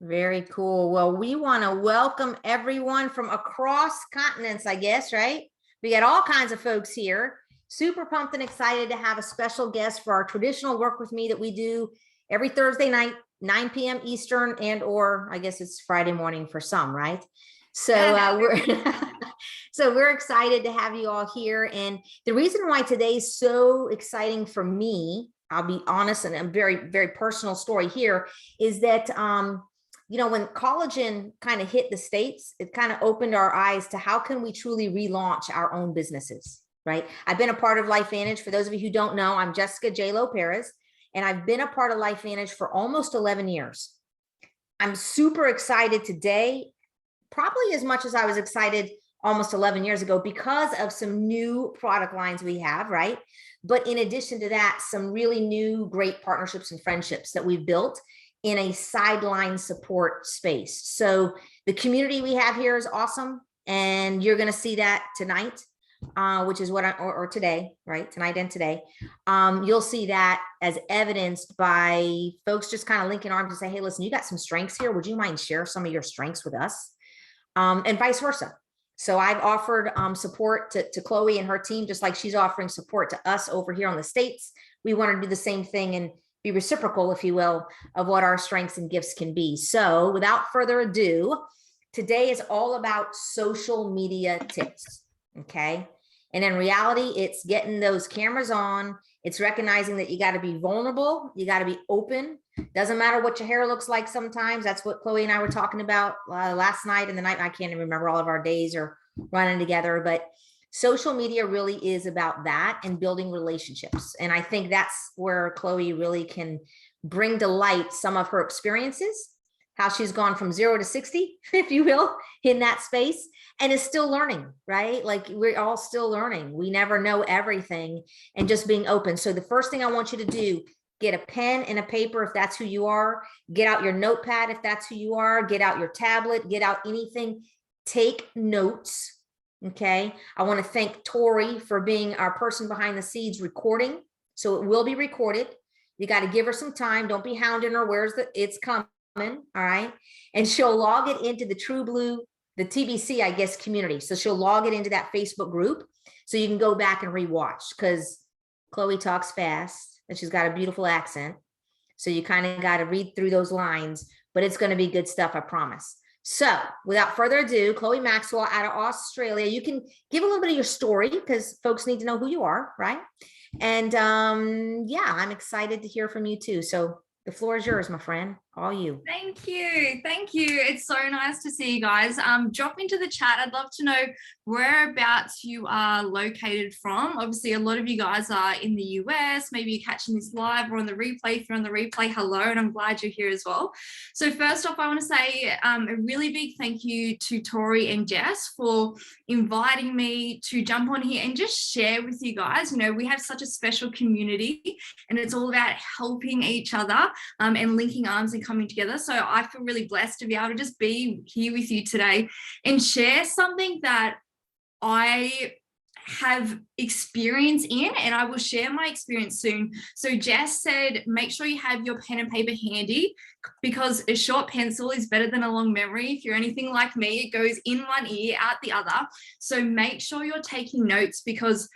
Very cool. Well, we want to welcome everyone from across continents, I guess, right? We got all kinds of folks here. Super pumped and excited to have a special guest for our traditional Work With Me that we do every Thursday night, 9 p.m. Eastern, and or I guess it's Friday morning for some, right? So we're so we're excited to have you all here. And the reason why today is so exciting for me, I'll be honest, and a very, very personal story here, is that when collagen kind of hit the States, it kind of opened our eyes to how can we truly relaunch our own businesses, right? I've been a part of LifeVantage. For those of you who don't know, I'm Jessica J. Lopez, and I've been a part of LifeVantage for almost 11 years. I'm super excited today, probably as much as I was excited almost 11 years ago, because of some new product lines we have, right? But in addition to that, some really new great partnerships and friendships that we've built in a sideline support space. So the community we have here is awesome. And you're going to see that tonight, which is what or today, right? Tonight and today. You'll see that as evidenced by folks just kind of linking arms and say, hey, listen, you got some strengths here. Would you mind share some of your strengths with us? And vice versa. So I've offered support to Chloe and her team, just like she's offering support to us over here on the States. We want to do the same thing and be reciprocal, if you will, of what our strengths and gifts can be. So without further ado, today is all about social media tips, okay? And in reality, it's getting those cameras on. It's recognizing that you got to be vulnerable. You got to be open. Doesn't matter what your hair looks like sometimes. That's what Chloe and I were talking about last night and the night. I can't even remember, all of our days are running together, but social media really is about that and building relationships. And I think that's where Chloe really can bring to light some of her experiences, how she's gone from 0 to 60, if you will, in that space, and is still learning, right? Like we're all still learning. We never know everything, and just being open. So the first thing I want you to do, get a pen and a paper if that's who you are. Get out your notepad if that's who you are. Get out your tablet. Get out anything. Take notes. Okay. I want to thank Tori for being our person behind the scenes recording. So it will be recorded. You got to give her some time. Don't be hounding her. It's coming. All right. And she'll log it into the True Blue, the TBC, I guess, community. So she'll log it into that Facebook group. So you can go back and rewatch, because Chloe talks fast and she's got a beautiful accent. So you kind of got to read through those lines, but it's going to be good stuff, I promise. So without further ado, Chloe Maxwell out of Australia. You can give a little bit of your story because folks need to know who you are, right? And yeah, I'm excited to hear from you too. So the floor is yours, my friend. All you. Thank you. Thank you. It's so nice to see you guys. Drop into the chat. I'd love to know whereabouts you are located from. Obviously, a lot of you guys are in the US. Maybe you're catching this live or on the replay. If you're on the replay, hello, and I'm glad you're here as well. So first off, I want to say a really big thank you to Tori and Jess for inviting me to jump on here and just share with you guys. You know, we have such a special community, and it's all about helping each other and linking arms and coming together. So I feel really blessed to be able to just be here with you today and share something that I have experience in, and I will share my experience soon. So Jess said, make sure you have your pen and paper handy, because a short pencil is better than a long memory. If you're anything like me, it goes in one ear, out the other. So make sure you're taking notes, because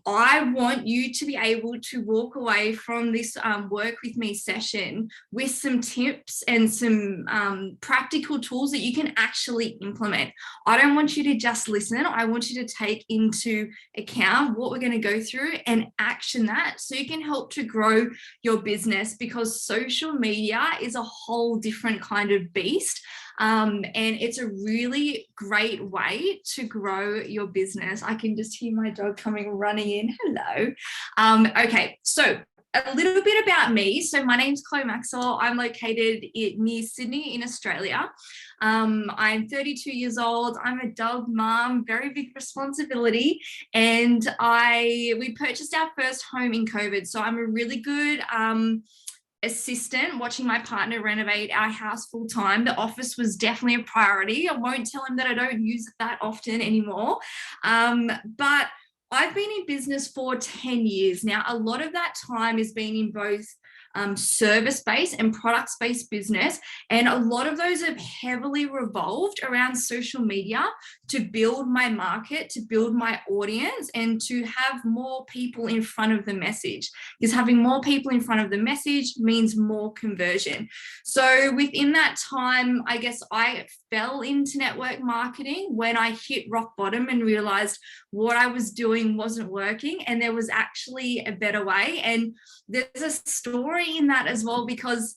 I want you to be able to walk away from this work with me session with some tips and some practical tools that you can actually implement. I don't want you to just listen. I want you to take into account what we're going to go through and action that, so you can help to grow your business, because social media is a whole different kind of beast. And it's a really great way to grow your business. I can just hear my dog coming running in. Hello. Okay, so a little bit about me. So my name's Chloe Maxwell. I'm located near Sydney in Australia. I'm 32 years old. I'm a dog mom, very big responsibility. And we purchased our first home in COVID. So I'm a really good assistant watching my partner renovate our house full time. The office was definitely a priority. I won't tell him that I don't use it that often anymore. But I've been in business for 10 years now. A lot of that time has been in both service-based and products-based business. And a lot of those have heavily revolved around social media to build my market, to build my audience, and to have more people in front of the message. Because having more people in front of the message means more conversion. So within that time, I guess I fell into network marketing when I hit rock bottom and realized what I was doing wasn't working and there was actually a better way. And there's a story in that as well, because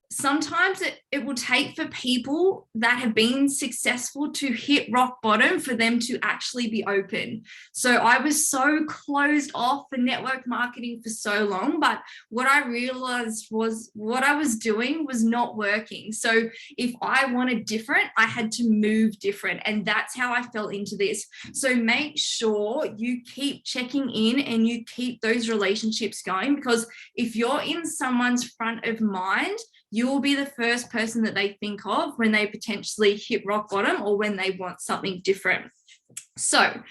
sometimes it will take for people that have been successful to hit rock bottom for them to actually be open. So I was so closed off for network marketing for so long, but what I realized was what I was doing was not working. So if I wanted different, I had to move different. And that's how I fell into this. So make sure you keep checking in and you keep those relationships going, because if you're in someone's front of mind, you will be the first person that they think of when they potentially hit rock bottom or when they want something different. So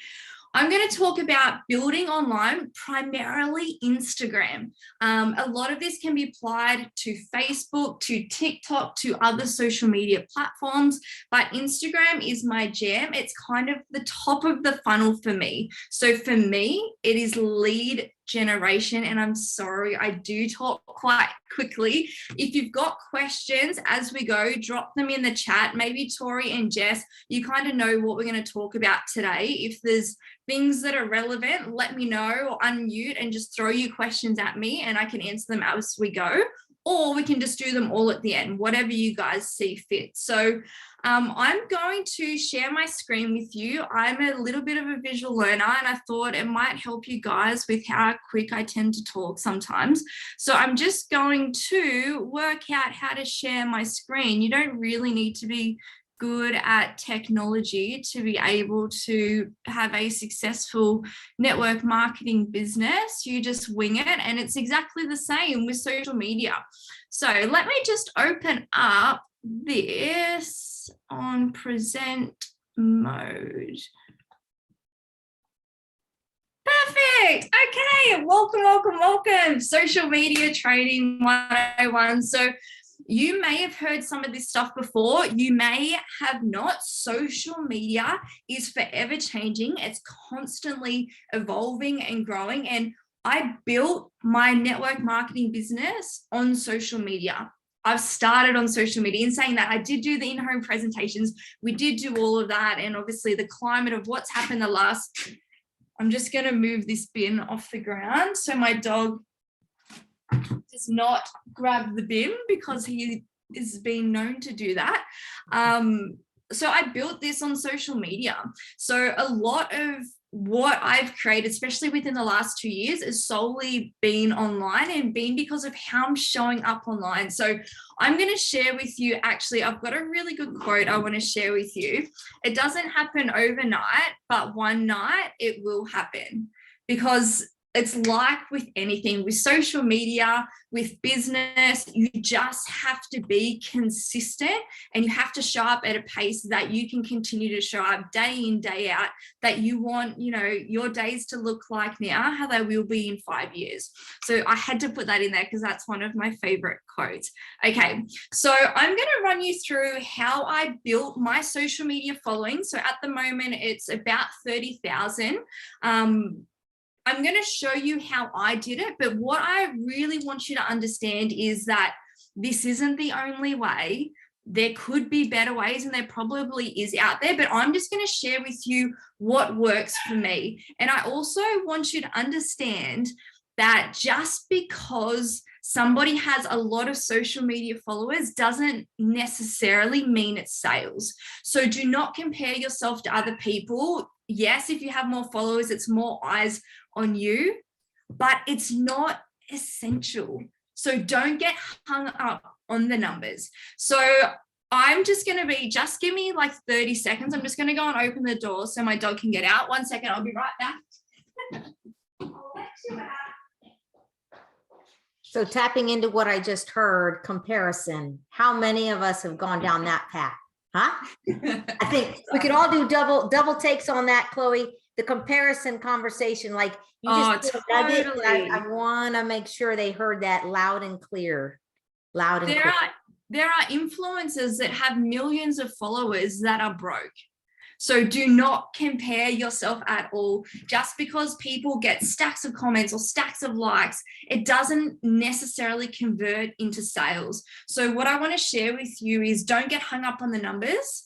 I'm going to talk about building online, primarily Instagram. A lot of this can be applied to Facebook, to TikTok, to other social media platforms, but Instagram is my jam. It's kind of the top of the funnel for me. So for me, it is lead generation. And I'm sorry, I do talk quite quickly. If you've got questions as we go, drop them in the chat. Maybe Tori and Jess, you kind of know what we're going to talk about today. If there's things that are relevant, let me know, or unmute and just throw your questions at me and I can answer them as we go. Or we can just do them all at the end, whatever you guys see fit. So I'm going to share my screen with you. I'm a little bit of a visual learner and I thought it might help you guys with how quick I tend to talk sometimes. So I'm just going to work out how to share my screen. You don't really need to be good at technology to be able to have a successful network marketing business. You just wing it, and it's exactly the same with social media. So let me just open up this on present mode. Perfect. Okay, welcome. Social media training 101. So you may have heard some of this stuff before. You may have not. Social media is forever changing. It's constantly evolving and growing. And I built my network marketing business on social media. I've started on social media. In saying that, I did do the in-home presentations. We did do all of that. And obviously the climate of what's happened the last, I'm just going to move this bin off the ground so my dog does not grab the bin, because he is being known to do that. So I built this on social media. So a lot of what I've created, especially within the last 2 years, is solely been online and been because of how I'm showing up online. So I'm going to share with you, actually, I've got a really good quote I want to share with you. It doesn't happen overnight, but one night it will happen, because it's like with anything, with social media, with business, you just have to be consistent and you have to show up at a pace that you can continue to show up day in, day out, that you want, you know, your days to look like now, how they will be in 5 years. So I had to put that in there because that's one of my favorite quotes. Okay, so I'm going to run you through how I built my social media following. So at the moment, it's about 30,000. I'm going to show you how I did it, but what I really want you to understand is that this isn't the only way. There could be better ways, and there probably is out there, but I'm just going to share with you what works for me. And I also want you to understand that just because somebody has a lot of social media followers doesn't necessarily mean it's sales. So do not compare yourself to other people. Yes, if you have more followers, it's more eyes on you, but it's not essential. So don't get hung up on the numbers. So I'm just going to be, just give me like 30 seconds. I'm just going to go and open the door so my dog can get out. 1 second, I'll be right back. I'll let you out. So tapping into what I just heard, comparison, how many of us have gone down that path? Huh? I think we could all do double takes on that, Chloe. the comparison conversation, like you Oh, just nugget, totally. I want to make sure they heard that loud and clear, loud and clear. There are influencers that have millions of followers that are broke. So do not compare yourself at all. Just because people get stacks of comments or stacks of likes, it doesn't necessarily convert into sales. So what I want to share with you is don't get hung up on the numbers.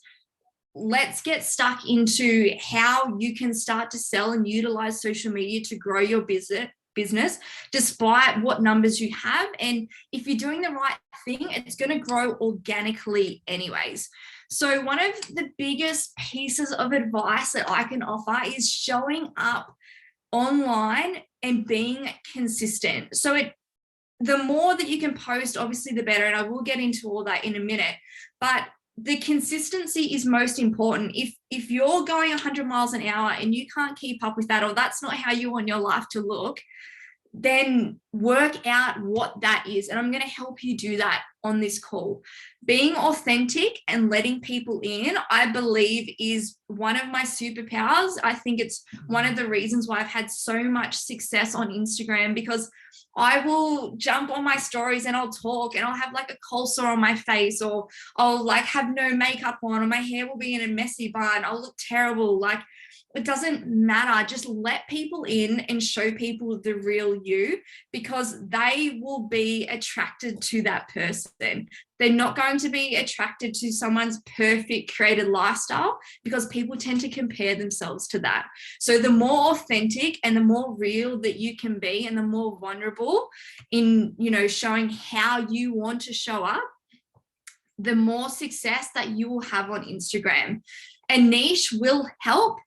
Let's get stuck into how you can start to sell and utilize social media to grow your business despite what numbers you have. And if you're doing the right thing, it's going to grow organically anyways. So one of the biggest pieces of advice that I can offer is showing up online and being consistent. So the more that you can post, obviously the better, and I will get into all that in a minute, but the consistency is most important. If you're going 100 miles an hour and you can't keep up with that, or that's not how you want your life to look, then work out what that is. And I'm going to help you do that on this call. Being authentic and letting people in, I believe, is one of my superpowers. I think it's one of the reasons why I've had so much success on Instagram, because I will jump on my stories and I'll talk and I'll have like a cold sore on my face, or I'll like have no makeup on, or my hair will be in a messy bun. I'll look terrible. Like, it doesn't matter. Just let people in and show people the real you, because they will be attracted to that person. They're not going to be attracted to someone's perfect created lifestyle, because people tend to compare themselves to that. So the more authentic and the more real that you can be, and the more vulnerable in, showing how you want to show up, the more success that you will have on Instagram. And niche will help.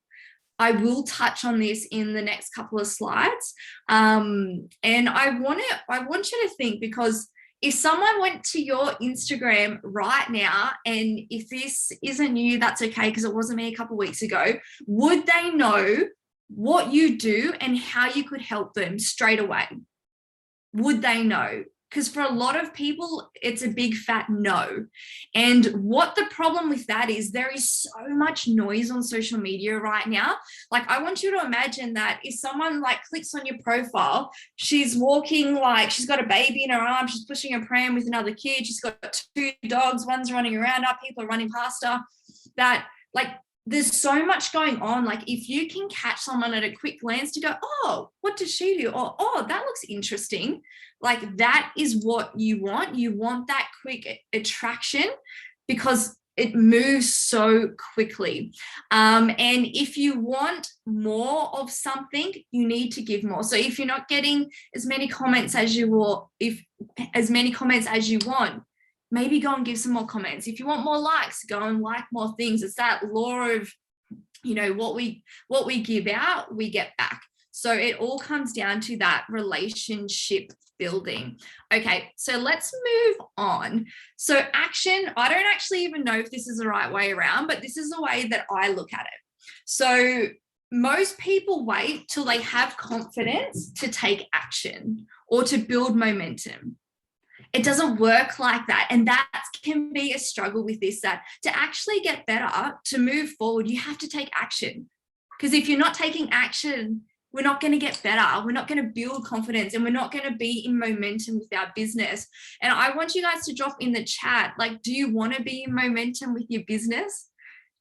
I will touch on this in the next couple of slides. And I want you to think, because if someone went to your Instagram right now, and if this isn't you, that's okay, because it wasn't me a couple of weeks ago, would they know what you do and how you could help them straight away? Would they know? Because for a lot of people, it's a big fat no. And what the problem with that is, there is so much noise on social media right now. Like, I want you to imagine that if someone like clicks on your profile, she's walking, like she's got a baby in her arm, she's pushing a pram with another kid, she's got 2 dogs, one's running around her, people are running past her, that like, there's so much going on. Like, if you can catch someone at a quick glance to go, oh, what does she do? Or, oh, that looks interesting. Like, that is what you want. You want that quick attraction, because it moves so quickly. And if you want more of something, you need to give more. So if you're not getting as many comments as you want, maybe go and give some more comments. If you want more likes, go and like more things. It's that law of, what we give out, we get back. So it all comes down to that relationship building. Okay, so let's move on. So action, I don't actually even know if this is the right way around, but this is the way that I look at it. So most people wait till they have confidence to take action or to build momentum. It doesn't work like that. And that can be a struggle with this, that to actually get better, to move forward, you have to take action. Because if you're not taking action, we're not going to get better. We're not going to build confidence, and we're not going to be in momentum with our business. And I want you guys to drop in the chat, like, do you want to be in momentum with your business?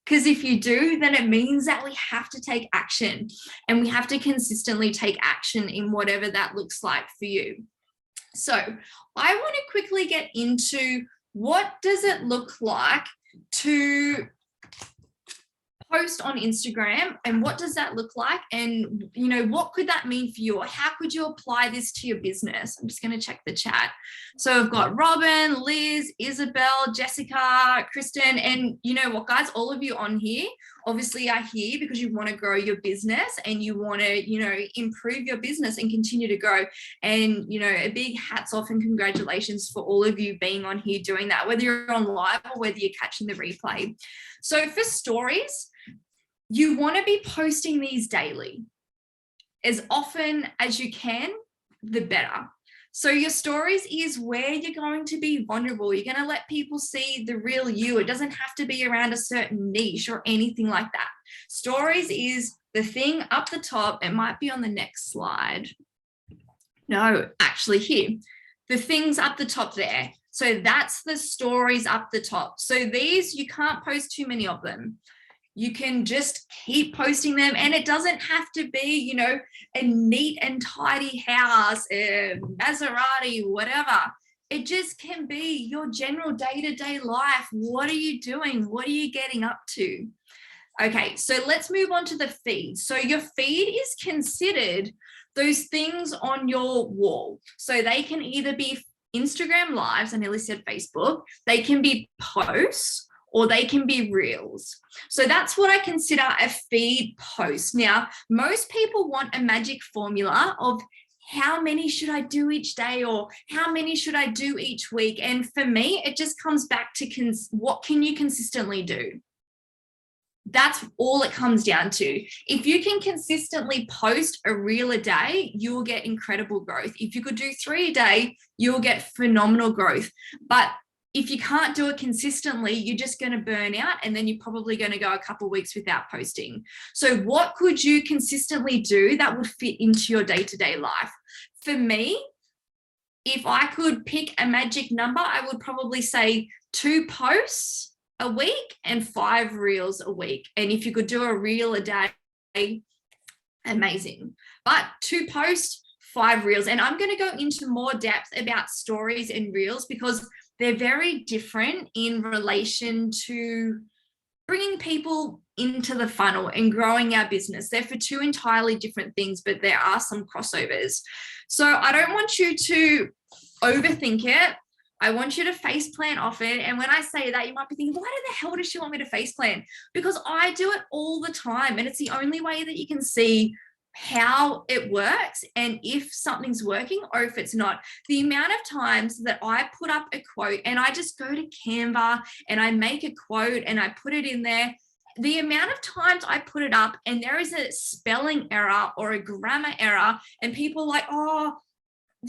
Because if you do, then it means that we have to take action, and we have to consistently take action in whatever that looks like for you. So I want to quickly get into, what does it look like to post on Instagram, and what does that look like, and what could that mean for you, or how could you apply this to your business? I'm just going to check the chat. So I've got Robin, Liz, Isabel, Jessica, Kristen, and you know what, guys, all of you on here obviously are here because you want to grow your business, and you want to improve your business and continue to grow. And a big hats off and congratulations for all of you being on here doing that, whether you're on live or whether you're catching the replay. So for stories, you want to be posting these daily. As often as you can, the better. So your stories is where you're going to be vulnerable. You're going to let people see the real you. It doesn't have to be around a certain niche or anything like that. Stories is the thing up the top, it might be on the next slide. No, actually here, the things up the top there. So that's the stories up the top. So these, you can't post too many of them. You can just keep posting them, and it doesn't have to be, you know, a neat and tidy house, a Maserati, whatever. It just can be your general day-to-day life. What are you doing? What are you getting up to? Okay, so let's move on to the feed. So your feed is considered those things on your wall. So they can either be Instagram lives, I nearly said Facebook, they can be posts, or they can be reels. So that's what I consider a feed post. Now, most people want a magic formula of how many should I do each day, or how many should I do each week? And for me, it just comes back to what can you consistently do? That's all it comes down to. If you can consistently post a reel a day, you will get incredible growth. If you could do 3 a day, you'll get phenomenal growth. But if you can't do it consistently, you're just going to burn out, and then you're probably going to go a couple of weeks without posting. So what could you consistently do that would fit into your day-to-day life? For me, if I could pick a magic number, I would probably say 2 posts a week and 5 reels a week. And if you could do a reel a day, amazing. But 2 posts, 5 reels. And I'm going to go into more depth about stories and reels, because they're very different in relation to bringing people into the funnel and growing our business. They're for 2 entirely different things, but there are some crossovers. So I don't want you to overthink it. I want you to face plan off it. And when I say that, you might be thinking, why the hell does she want me to face plan? Because I do it all the time. And it's the only way that you can see how it works and if something's working or if it's not. The amount of times that I put up a quote and I just go to Canva and I make a quote and I put it in there, the amount of times I put it up and there is a spelling error or a grammar error and people are like, oh,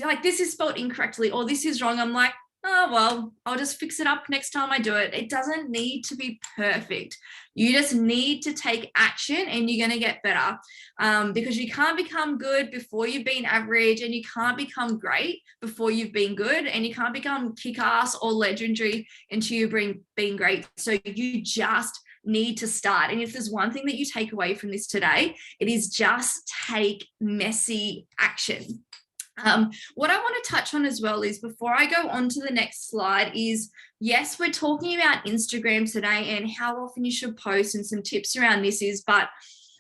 like this is spelled incorrectly or this is wrong. I'm like, oh, well, I'll just fix it up next time I do it. It doesn't need to be perfect. You just need to take action and you're going to get better, because you can't become good before you've been average, and you can't become great before you've been good, and you can't become kick-ass or legendary until you've been great. So you just need to start. And if there's one thing that you take away from this today, it is just take messy action. What I want to touch on as well is, before I go on to the next slide, is yes, we're talking about Instagram today and how often you should post and some tips around this is, but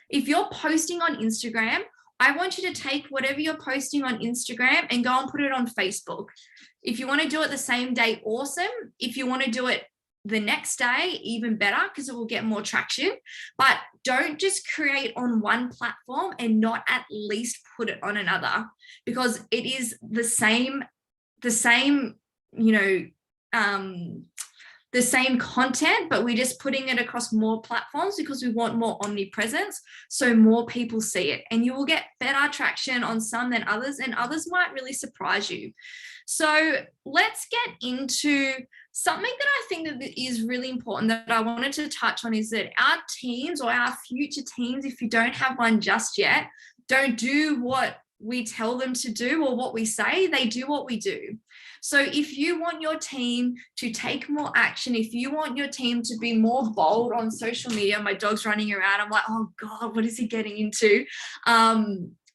if you're posting on Instagram, I want you to take whatever you're posting on Instagram and go and put it on Facebook. If you want to do it the same day, awesome. If you want to do it the next day, even better, because it will get more traction. But don't just create on one platform and not at least put it on another, because it is the same, you know, the same content, but we're just putting it across more platforms because we want more omnipresence, so more people see it, and you will get better traction on some than others, and others might really surprise you. So let's get into something that I think that is really important that I wanted to touch on, is that our teams, or our future teams, if you don't have one just yet, don't do what we tell them to do or what we say, they do what we do. So if you want your team to take more action, if you want your team to be more bold on social media, my dog's running around, I'm like, oh God, what is he getting into?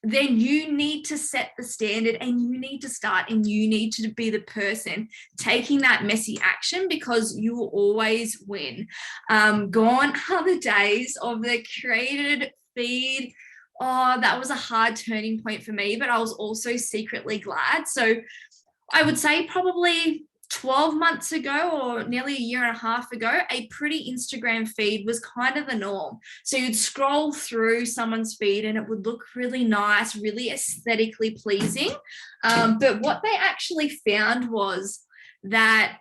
Then you need to set the standard, and you need to start, and you need to be the person taking that messy action, because you will always win. Gone are the days of the created feed. Oh, that was a hard turning point for me, but I was also secretly glad. So I would say probably 12 months ago, or nearly a year and a half ago, a pretty Instagram feed was kind of the norm. So you'd scroll through someone's feed and it would look really nice, really aesthetically pleasing. But what they actually found was that,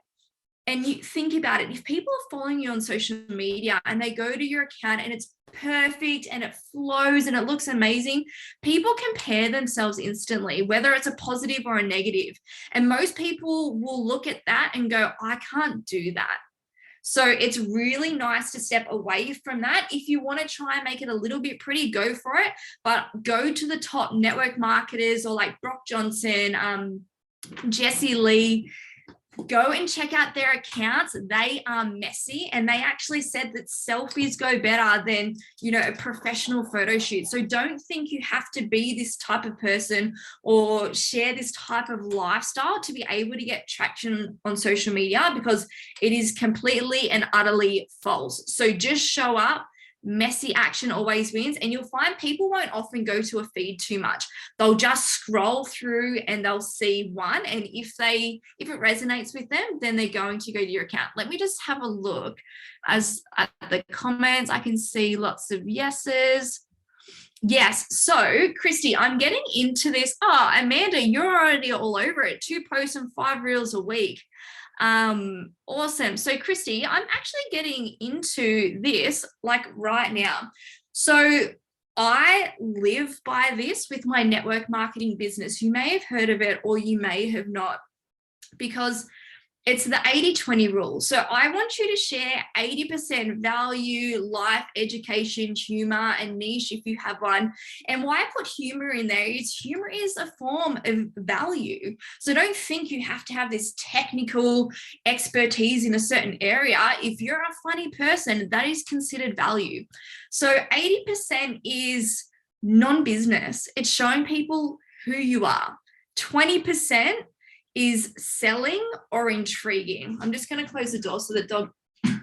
and you think about it, if people are following you on social media and they go to your account and it's perfect and it flows and it looks amazing, people compare themselves instantly, whether it's a positive or a negative. And most people will look at that and go, I can't do that. So it's really nice to step away from that. If you want to try and make it a little bit pretty, go for it, but go to the top network marketers or like Brock Johnson, Jesse Lee. Go and check out their accounts. They are messy, and they actually said that selfies go better than, you know, a professional photo shoot. So don't think you have to be this type of person or share this type of lifestyle to be able to get traction on social media, because it is completely and utterly false. So just show up. Messy action always wins, and you'll find people won't often go to a feed too much. They'll just scroll through and they'll see one, and if it resonates with them, then they're going to go to your account. Let me just have a look at the comments. I can see lots of yeses. Yes. So Christy, I'm getting into this. Oh, Amanda, you're already all over it. 2 posts and 5 reels a week. Awesome. So Christy, I'm actually getting into this like right now. So I live by this with my network marketing business. You may have heard of it or you may have not, because it's the 80-20 rule. So I want you to share 80% value, life, education, humor, and niche if you have one. And why I put humor in there is humor is a form of value. So don't think you have to have this technical expertise in a certain area. If you're a funny person, that is considered value. So 80% is non-business. It's showing people who you are. 20% is selling or intriguing. I'm just going to close the door so the dog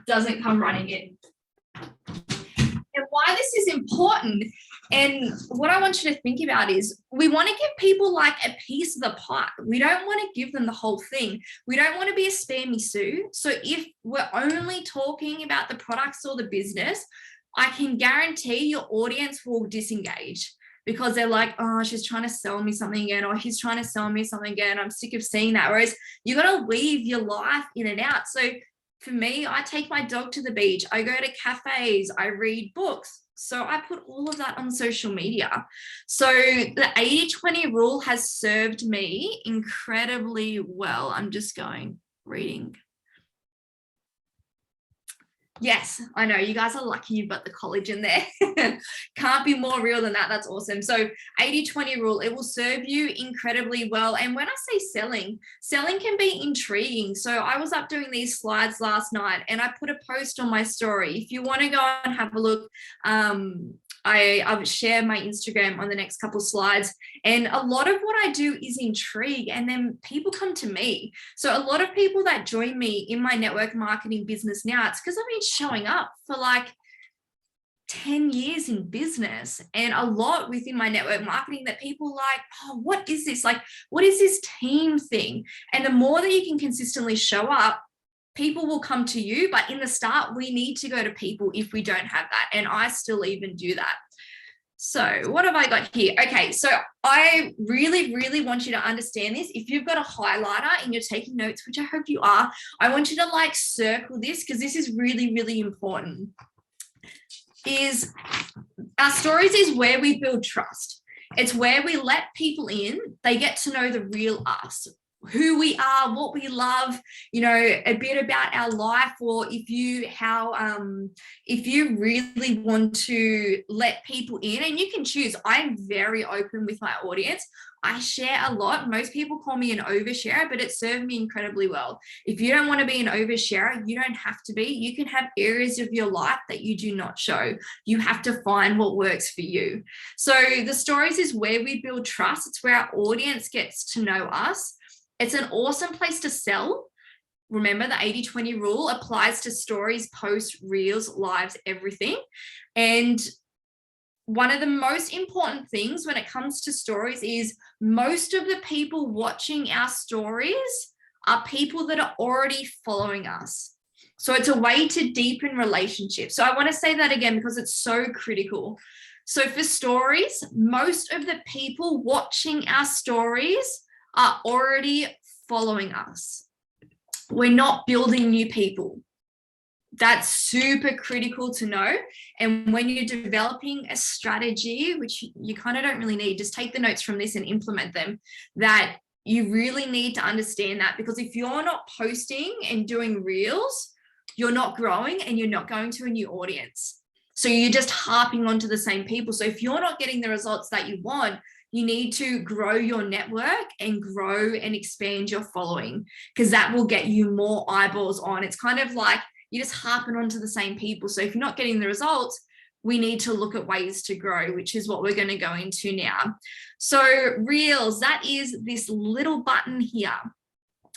doesn't come running in. And why this is important, and what I want you to think about is, we want to give people like a piece of the pie. We don't want to give them the whole thing. We don't want to be a spam me Sue. So if we're only talking about the products or the business, I can guarantee your audience will disengage, because they're like, oh, she's trying to sell me something again, or he's trying to sell me something again. I'm sick of seeing that. Whereas you got to weave your life in and out. So for me, I take my dog to the beach. I go to cafes. I read books. So I put all of that on social media. So the 80-20 rule has served me incredibly well. I'm just reading. Yes, I know you guys are lucky you've got the college in there. Can't be more real than that. That's awesome. So 80-20 rule, it will serve you incredibly well. And when I say selling can be intriguing. So I was up doing these slides last night and I put a post on my story. If you want to go and have a look, I've shared my Instagram on the next couple of slides, and a lot of what I do is intrigue, and then people come to me. So a lot of people that join me in my network marketing business now, it's because I've been showing up for like 10 years in business, and a lot within my network marketing that people like, oh, what is this? Like, what is this team thing? And the more that you can consistently show up, people will come to you. But in the start, we need to go to people if we don't have that. And I still even do that. So what have I got here? Okay, so I really, really want you to understand this. If you've got a highlighter and you're taking notes, which I hope you are, I want you to like circle this, because this is really, really important. Is our stories is where we build trust. It's where we let people in. They get to know the real us, who we are, what we love, you know, a bit about our life, or if you really want to let people in, and you can choose. I'm very open with my audience. I share a lot. Most people call me an oversharer, but it served me incredibly well. If you don't want to be an oversharer, you don't have to be. You can have areas of your life that you do not show. You have to find what works for you. So the stories is where we build trust. It's where our audience gets to know us. It's an awesome place to sell. Remember, the 80-20 rule applies to stories, posts, reels, lives, everything. And one of the most important things when it comes to stories is most of the people watching our stories are people that are already following us. So it's a way to deepen relationships. So I want to say that again because it's so critical. So for stories, most of the people watching our stories are already following us. We're not building new people. That's super critical to know. And when you're developing a strategy, which you kind of don't really need, just take the notes from this and implement them, that you really need to understand that, because if you're not posting and doing reels, you're not growing and you're not going to a new audience. So you're just harping onto the same people. So if you're not getting the results that you want, you need to grow your network and grow and expand your following, because that will get you more eyeballs on. It's kind of like you're just harping onto the same people. So if you're not getting the results, we need to look at ways to grow, which is what we're going to go into now. So Reels, that is this little button here.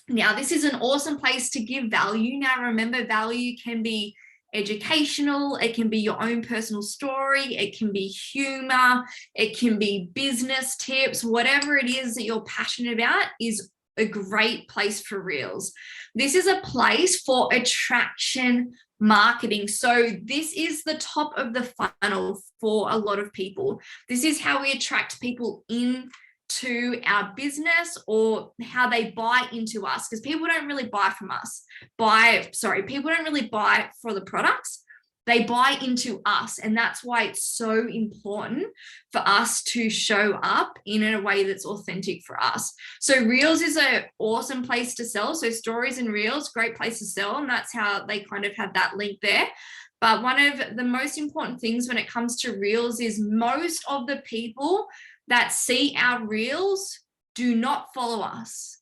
Now, this is an awesome place to give value. Now, remember, value can be educational, it can be your own personal story, it can be humor, it can be business tips, whatever it is that you're passionate about is a great place for Reels. This is a place for attraction marketing. So this is the top of the funnel for a lot of people. This is how we attract people into our business, or how they buy into us, because people don't really buy from us. People don't really buy for the products. They buy into us. And that's why it's so important for us to show up in a way that's authentic for us. So Reels is an awesome place to sell. So stories and Reels, great place to sell. And that's how they kind of have that link there. But one of the most important things when it comes to Reels is most of the people that see our Reels do not follow us.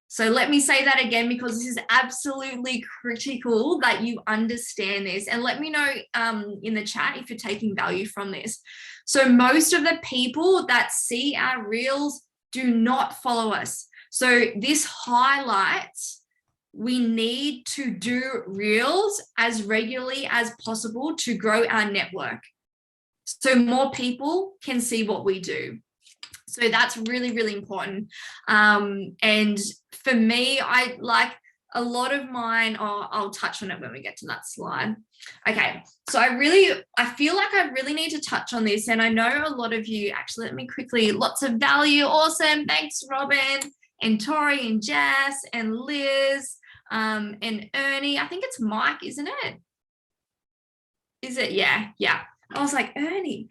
So let me say that again, because this is absolutely critical that you understand this. And let me know in the chat if you're taking value from this. So most of the people that see our Reels do not follow us. So this highlights we need to do Reels as regularly as possible to grow our network, so more people can see what we do. So that's really, really important. And for me, I like a lot of mine, I'll touch on it when we get to that slide. Okay, so I feel like I really need to touch on this. And I know a lot of you, actually, let me quickly, lots of value. Awesome. Thanks, Robin and Tori and Jess and Liz and Ernie. I think it's Mike, isn't it? Is it? Yeah. I was like, Ernie.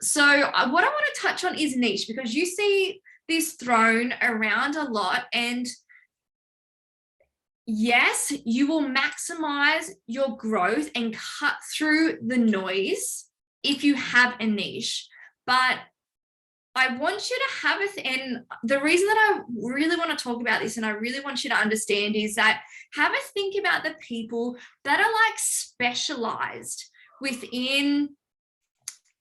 So what I want to touch on is niche, because you see this thrown around a lot, and yes, you will maximize your growth and cut through the noise if you have a niche. But I want you to have and the reason that I really want to talk about this and I really want you to understand is that have a think about the people that are like specialized within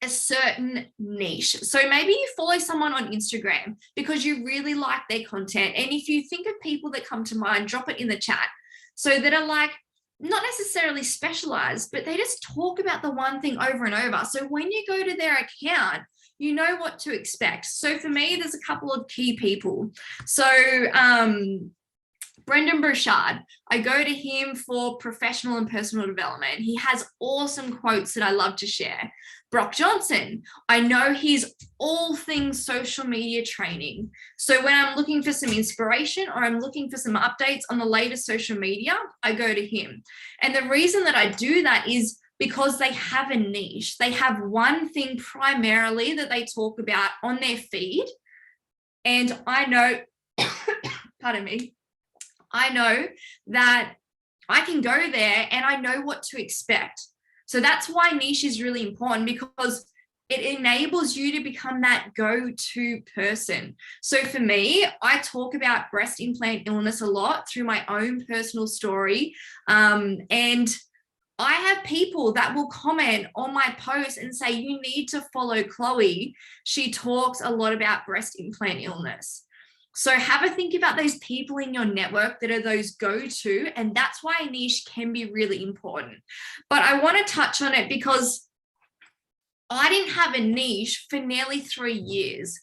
a certain niche. So maybe you follow someone on Instagram because you really like their content. And if you think of people that come to mind, drop it in the chat. So that are like, not necessarily specialized, but they just talk about the one thing over and over. So when you go to their account, you know what to expect. So for me, there's a couple of key people. So Brendan Burchard, I go to him for professional and personal development. He has awesome quotes that I love to share. Brock Johnson, I know he's all things social media training. So when I'm looking for some inspiration or I'm looking for some updates on the latest social media, I go to him. And the reason that I do that is because they have a niche. They have one thing primarily that they talk about on their feed. And I know, pardon me, I know that I can go there and I know what to expect. So that's why niche is really important, because it enables you to become that go-to person. So for me, I talk about breast implant illness a lot through my own personal story. And I have people that will comment on my post and say, you need to follow Chloe. She talks a lot about breast implant illness. So have a think about those people in your network that are those go-to, and that's why niche can be really important. But I want to touch on it because I didn't have a niche for nearly 3 years.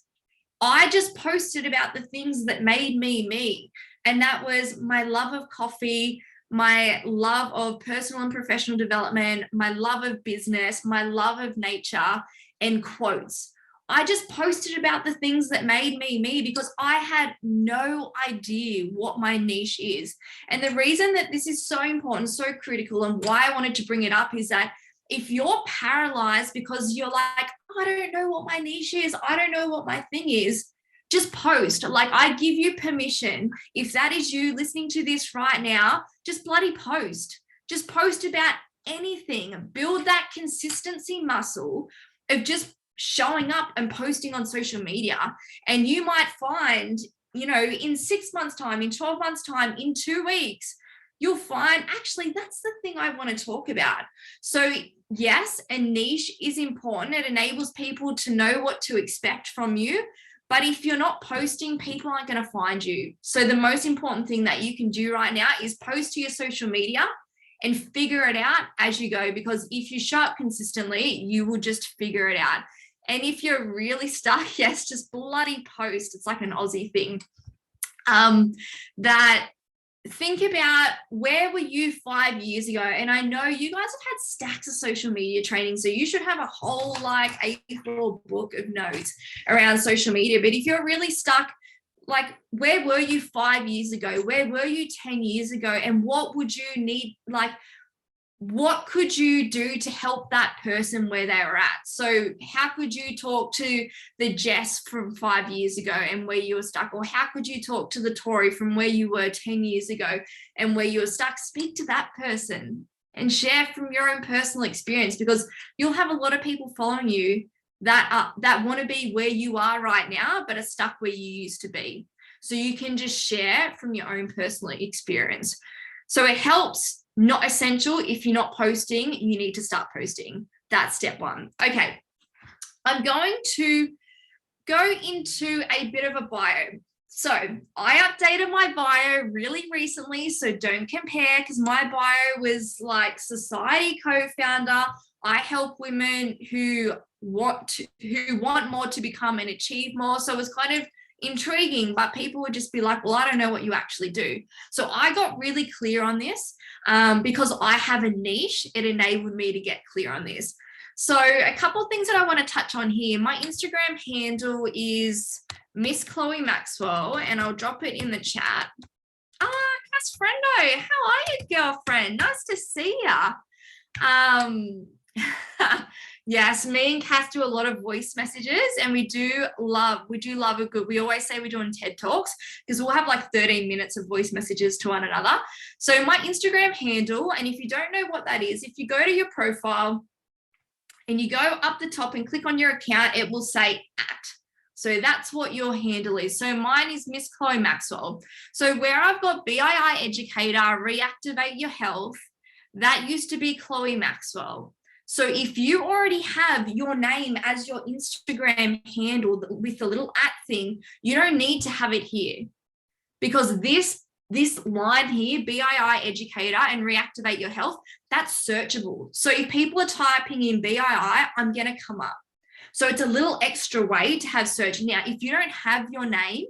I just posted about the things that made me me, and that was my love of coffee, my love of personal and professional development, my love of business, my love of nature, and quotes. I just posted about the things that made me me because I had no idea what my niche is. And the reason that this is so important, so critical, and why I wanted to bring it up is that if you're paralyzed because you're like, I don't know what my niche is, I don't know what my thing is, just post. Like, I give you permission. If that is you listening to this right now, just bloody post. Just post about anything. Build that consistency muscle of just showing up and posting on social media. And you might find, you know, in 6 months' time, in 12 months' time, in 2 weeks, you'll find, actually, that's the thing I want to talk about. So yes, a niche is important. It enables people to know what to expect from you. But if you're not posting, people aren't going to find you. So the most important thing that you can do right now is post to your social media and figure it out as you go. Because if you show up consistently, you will just figure it out. And if you're really stuck, yes, just bloody post. It's like an Aussie thing. That think about, where were you 5 years ago? And I know you guys have had stacks of social media training, so you should have a whole like A4 book of notes around social media. But if you're really stuck, like, where were you 5 years ago? Where were you 10 years ago? And what would you need? Like, what could you do to help that person where they were at? So how could you talk to the Jess from 5 years ago and where you were stuck? Or how could you talk to the Tori from where you were 10 years ago and where you were stuck? Speak to that person and share from your own personal experience, because you'll have a lot of people following you that want to be where you are right now, but are stuck where you used to be. So you can just share from your own personal experience. So it helps. Not essential. If you're not posting, you need to start posting. That's step one. Okay. I'm going to go into a bit of a bio. So I updated my bio really recently, so don't compare, because my bio was like society co-founder. I help women who want more to become and achieve more. So it was kind of intriguing, but people would just be like, well, I don't know what you actually do. So I got really clear on this because I have a niche. It enabled me to get clear on this. So a couple of things that I want to touch on here. My Instagram handle is Miss Chloe Maxwell, and I'll drop it in the chat. Cass Friendo, how are you, girlfriend? Nice to see ya. Yes, me and Cass do a lot of voice messages, and we do love a good, we always say we're doing TED Talks, because we'll have like 13 minutes of voice messages to one another. So my Instagram handle, and if you don't know what that is, if you go to your profile and you go up the top and click on your account, it will say @. So that's what your handle is. So mine is Miss Chloe Maxwell. So where I've got BII Educator, Reactivate Your Health, that used to be Chloe Maxwell. So if you already have your name as your Instagram handle with the little @ thing, you don't need to have it here, because this line here, BII Educator and Reactivate Your Health, that's searchable. So if people are typing in BII, I'm going to come up. So it's a little extra way to have search. Now, if you don't have your name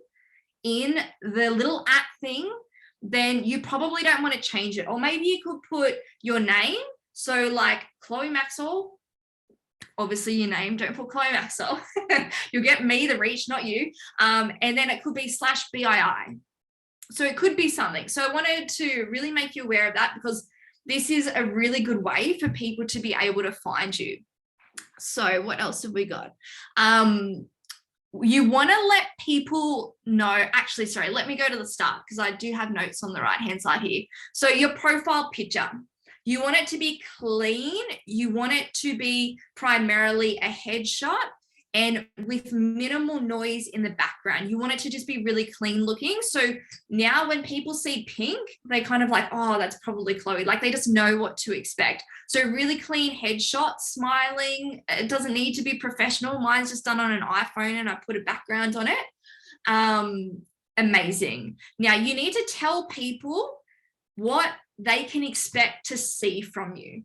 in the little @ thing, then you probably don't want to change it. Or maybe you could put your name. So like Chloe Maxwell, obviously your name, don't put Chloe Maxwell. You'll get me the reach, not you. And then it could be /BII. So it could be something. So I wanted to really make you aware of that, because this is a really good way for people to be able to find you. So what else have we got? You want to let people know, actually, sorry, let me go to the start, because I do have notes on the right-hand side here. So your profile picture. You want it to be clean. You want it to be primarily a headshot and with minimal noise in the background. You want it to just be really clean looking. So now when people see pink, they kind of like, oh, that's probably Chloe. Like, they just know what to expect. So really clean headshot, smiling. It doesn't need to be professional. Mine's just done on an iPhone and I put a background on it. Amazing. Now you need to tell people what they can expect to see from you.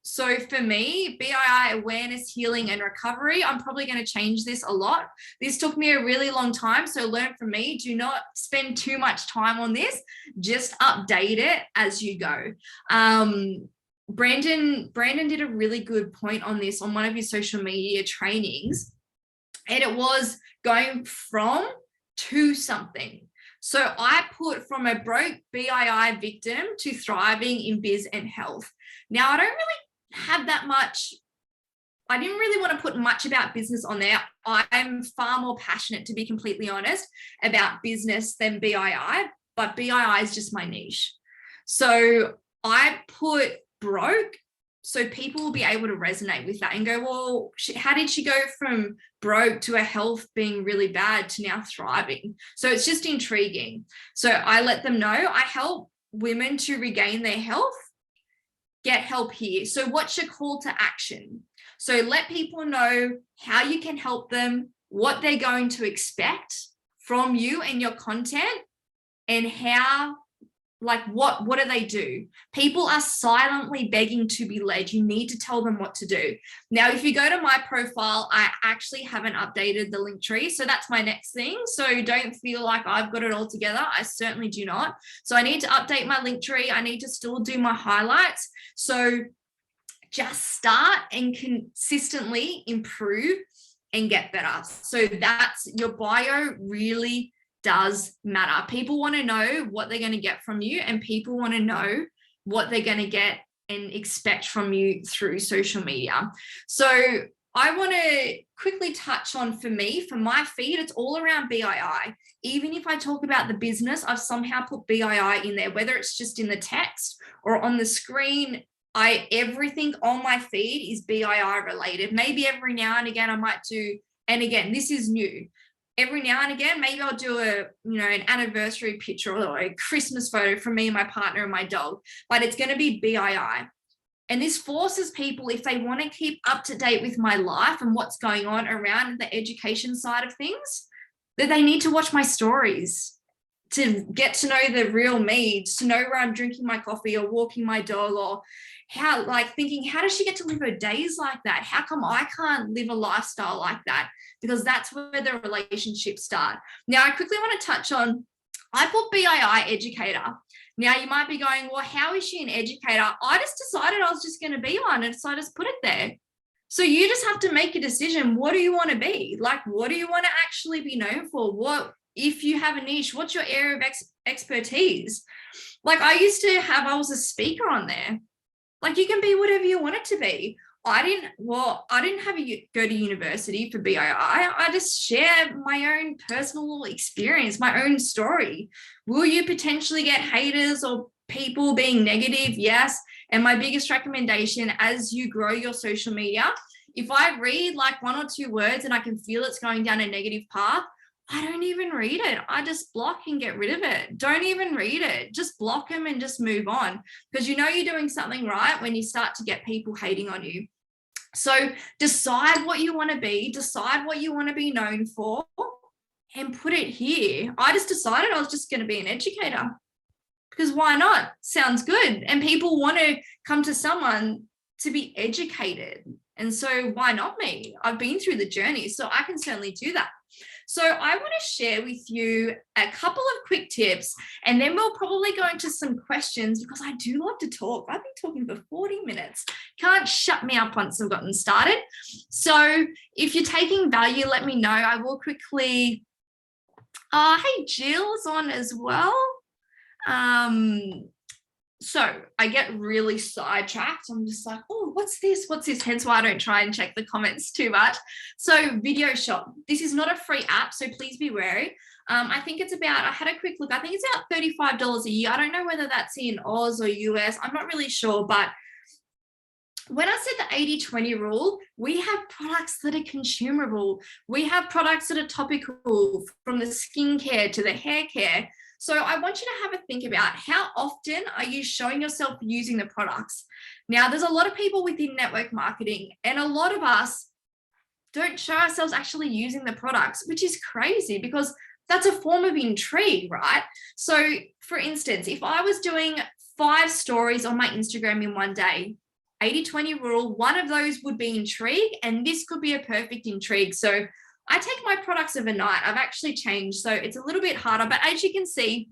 So for me, BII, awareness, healing, and recovery, I'm probably going to change this a lot. This took me a really long time. So learn from me. Do not spend too much time on this. Just update it as you go. Brandon did a really good point on this on one of his social media trainings. And it was going from to something. So I put from a broke BII victim to thriving in biz and health. Now, I don't really have that much I didn't really want to put much about business on there. I'm far more passionate, to be completely honest, about business than BII, but BII is just my niche. So I put broke so people will be able to resonate with that and go, well, how did she go from broke to her health being really bad to now thriving? So it's just intriguing. So I let them know I help women to regain their health. Get help here. So what's your call to action? So let people know how you can help them, what they're going to expect from you and your content, and how, like, what do they do? People are silently begging to be led. You need to tell them what to do. Now, if you go to my profile, I actually haven't updated the link tree. So that's my next thing. So don't feel like I've got it all together. I certainly do not. So I need to update my link tree. I need to still do my highlights. So just start and consistently improve and get better. So that's your bio really does matter. People want to know what they're going to get from you, and people want to know what they're going to get and expect from you through social media. So I want to quickly touch on, for me, for my feed, it's all around BII. Even if I talk about the business, I've somehow put BII in there, whether it's just in the text or on the screen. Everything on my feed is BII related. Maybe every now and again I might do, and again, this is new. Every now and again, maybe I'll do an anniversary picture or a Christmas photo from me and my partner and my dog, but it's going to be BII. And this forces people, if they want to keep up to date with my life and what's going on around the education side of things, that they need to watch my stories to get to know the real me, to know where I'm drinking my coffee or walking my dog, or how, like, thinking, how does she get to live her days like that? How come I can't live a lifestyle like that? Because that's where the relationships start. Now, I quickly want to touch on, I put BII educator. Now, you might be going, well, how is she an educator? I just decided I was just going to be one, and so I just put it there. So you just have to make a decision. What do you want to be? Like, what do you want to actually be known for? What, if you have a niche, what's your area of expertise? Like, I was a speaker on there. Like, you can be whatever you want it to be. I didn't have go to university for BII. I just share my own personal experience, my own story. Will you potentially get haters or people being negative? Yes. And my biggest recommendation, as you grow your social media, if I read like 1 or 2 words and I can feel it's going down a negative path, I don't even read it. I just block and get rid of it. Don't even read it. Just block them and just move on, because you know you're doing something right when you start to get people hating on you. So decide what you want to be, decide what you want to be known for, and put it here. I just decided I was just going to be an educator, because why not? Sounds good. And people want to come to someone to be educated. And so why not me? I've been through the journey, so I can certainly do that. So I want to share with you a couple of quick tips, and then we'll probably go into some questions, because I do love to talk. I've been talking for 40 minutes. Can't shut me up once I've gotten started. So if you're taking value, let me know. I will quickly, hey, Jill's on as well. So I get really sidetracked. I'm just like, oh, what's this? What's this? Hence why I don't try and check the comments too much. So Video Shop. This is not a free app, so please be wary. I think it's about, I had a quick look, I think it's about $35 a year. I don't know whether that's in Oz or US. I'm not really sure, but when I said the 80-20 rule, we have products that are consumable. We have products that are topical, from the skincare to the hair care. So I want you to have a think about, how often are you showing yourself using the products? Now, there's a lot of people within network marketing, and a lot of us don't show ourselves actually using the products, which is crazy, because that's a form of intrigue, right? So for instance, if I was doing 5 stories on my Instagram in one day, 80-20 rule, one of those would be intrigue, and this could be a perfect intrigue. So I take my products overnight. I've actually changed, so it's a little bit harder, but as you can see,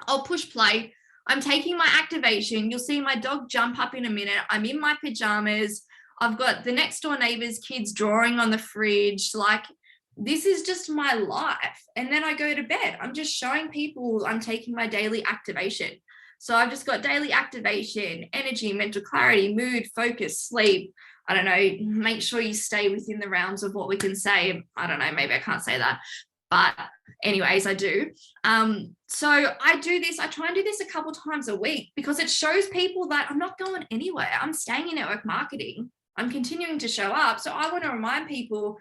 I'll push play. I'm taking my activation. You'll see my dog jump up in a minute. I'm in my pajamas. I've got the next door neighbor's kids drawing on the fridge. Like, this is just my life. And then I go to bed. I'm just showing people I'm taking my daily activation. So I've just got daily activation, energy, mental clarity, mood, focus, sleep. I don't know, make sure you stay within the realms of what we can say. I don't know, maybe I can't say that, but anyways, I do. So I do this, I try and do this a couple times a week because it shows people that I'm not going anywhere. I'm staying in network marketing. I'm continuing to show up. So I want to remind people,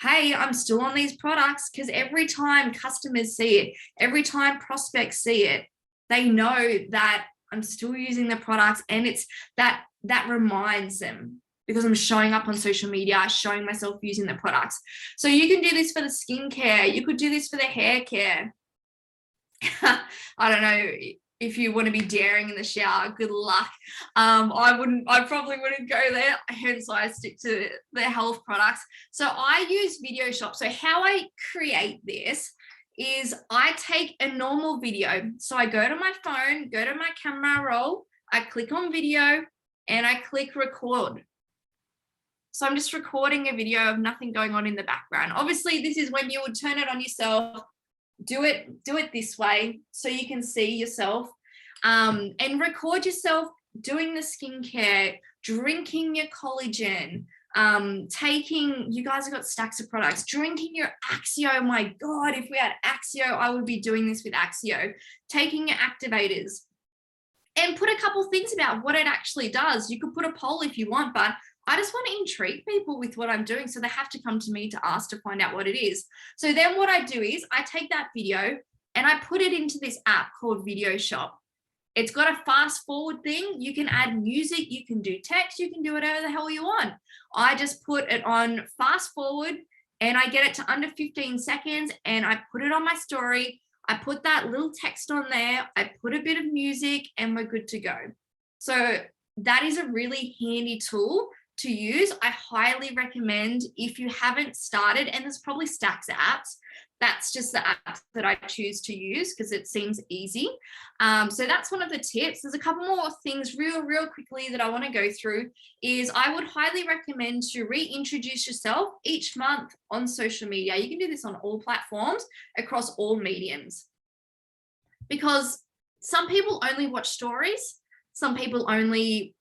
hey, I'm still on these products, because every time customers see it, every time prospects see it, they know that I'm still using the products, and it's that reminds them, because I'm showing up on social media, showing myself using the products. So you can do this for the skincare. You could do this for the hair care. I don't know if you want to be daring in the shower, good luck. I probably wouldn't go there. Hence why I stick to the health products. So I use video shop. So how I create this is I take a normal video. So I go to my phone, go to my camera roll, I click on video, and I click record. So I'm just recording a video of nothing going on in the background. Obviously, this is when you would turn it on yourself, do it this way so you can see yourself, and record yourself doing the skincare, drinking your collagen, you guys have got stacks of products, drinking your Axio. My God, if we had Axio, I would be doing this with Axio, taking your activators, and put a couple things about what it actually does. You could put a poll if you want, but I just want to intrigue people with what I'm doing, so they have to come to me to ask to find out what it is. So then what I do is I take that video and I put it into this app called Video Shop. It's got a fast forward thing. You can add music, you can do text, you can do whatever the hell you want. I just put it on fast forward and I get it to under 15 seconds and I put it on my story. I put that little text on there. I put a bit of music and we're good to go. So that is a really handy tool to use. I highly recommend, if you haven't started, and there's probably stacks of apps, that's just the app that I choose to use because it seems easy. So that's one of the tips. There's a couple more things real quickly that I want to go through. Is I would highly recommend to reintroduce yourself each month on social media. You can do this on all platforms across all mediums, because some people only watch stories, some people only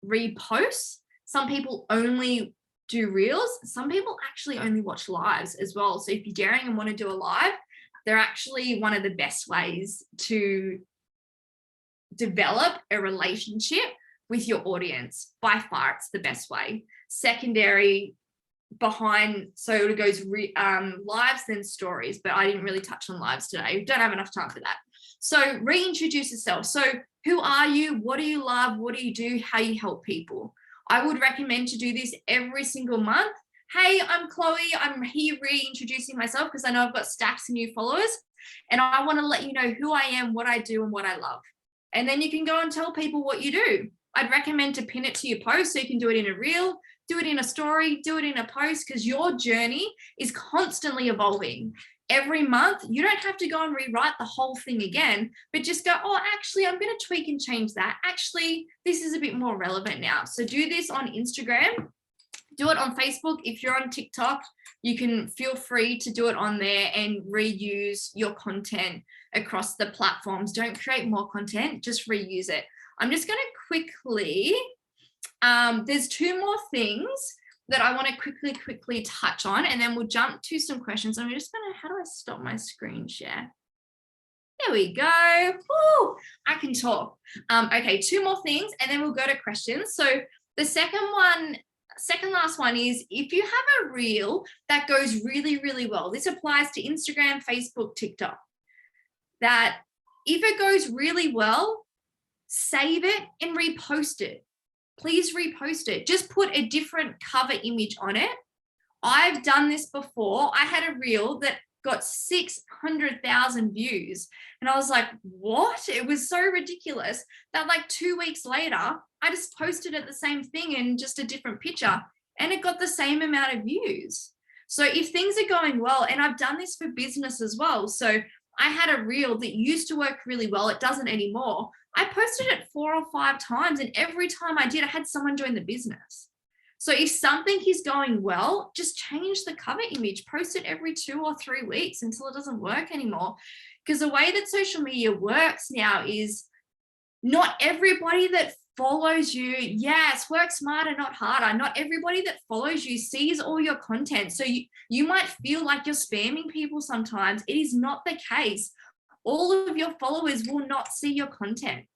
repost, some people only do reels, some people actually only watch lives as well. So if you're daring and want to do a live, they're actually one of the best ways to develop a relationship with your audience. By far, it's the best way. Secondary behind, so it goes lives, then stories, but I didn't really touch on lives today. We don't have enough time for that. So reintroduce yourself. So who are you? What do you love? What do you do? How you help people? I would recommend to do this every single month. Hey, I'm Chloe. I'm here reintroducing myself because I know I've got stacks of new followers, and I want to let you know who I am, what I do, and what I love. And then you can go and tell people what you do. I'd recommend to pin it to your post, so you can do it in a reel, do it in a story, do it in a post, because your journey is constantly evolving. Every month, you don't have to go and rewrite the whole thing again, but just go, oh, actually, I'm going to tweak and change that. Actually, this is a bit more relevant now. So do this on Instagram, do it on Facebook. If you're on TikTok, you can feel free to do it on there and reuse your content across the platforms. Don't create more content, just reuse it. I'm just going to quickly, there's two more things that I want to quickly touch on, and then we'll jump to some questions. I'm just gonna, how do I stop my screen share? There we go. Woo, I can talk. Okay, two more things, and then we'll go to questions. So the second last one is, if you have a reel that goes really well, this applies to Instagram, Facebook, TikTok, that if it goes really well, save it and repost it. Please repost it. Just put a different cover image on it. I've done this before. I had a reel that got 600,000 views. And I was like, what? It was so ridiculous that like 2 weeks later, I just posted it the same thing in just a different picture, and it got the same amount of views. So if things are going well, and I've done this for business as well. So I had a reel that used to work really well. It doesn't anymore. I posted it 4 or 5 times, and every time I did, I had someone join the business. So if something is going well, just change the cover image, post it every 2 or 3 weeks until it doesn't work anymore. Because the way that social media works now is not everybody that follows you, yes, work smarter, not harder. Not everybody that follows you sees all your content. So you might feel like you're spamming people sometimes. It is not the case. All of your followers will not see your content.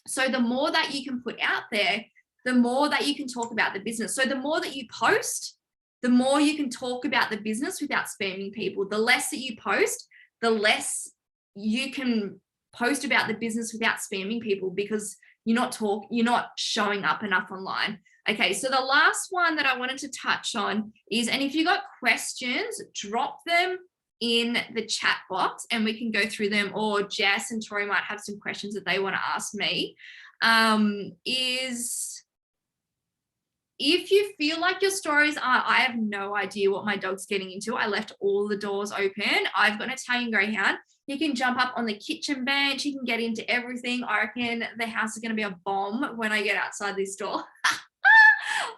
So the more that you can put out there, the more that you can talk about the business. So the more that you post, the more you can talk about the business without spamming people. The less that you post, the less you can post about the business without spamming people, because you're not showing up enough online. Okay, so the last one that I wanted to touch on is, and if you got questions, drop them in the chat box and we can go through them, or Jess and Tori might have some questions that they want to ask me. Is if you feel like your stories are, I have no idea what my dog's getting into. I left all the doors open. I've got an Italian Greyhound. He can jump up on the kitchen bench. He can get into everything. I reckon the house is going to be a bomb when I get outside this door.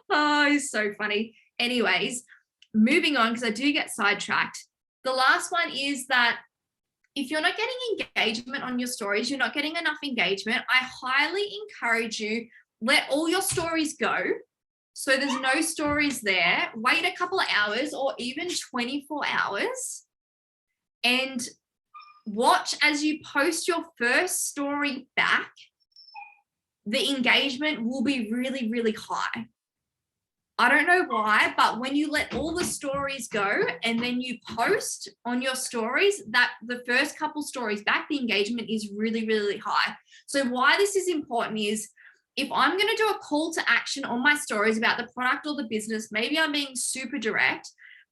Oh, he's so funny. Anyways, moving on, because I do get sidetracked. The last one is that if you're not getting engagement on your stories, you're not getting enough engagement, I highly encourage you, let all your stories go. So there's no stories there. Wait a couple of hours or even 24 hours and watch as you post your first story back. The engagement will be really, really high. I don't know why, but when you let all the stories go and then you post on your stories, that the first couple stories back, the engagement is really, really high. So why this is important is, if I'm going to do a call to action on my stories about the product or the business, maybe I'm being super direct,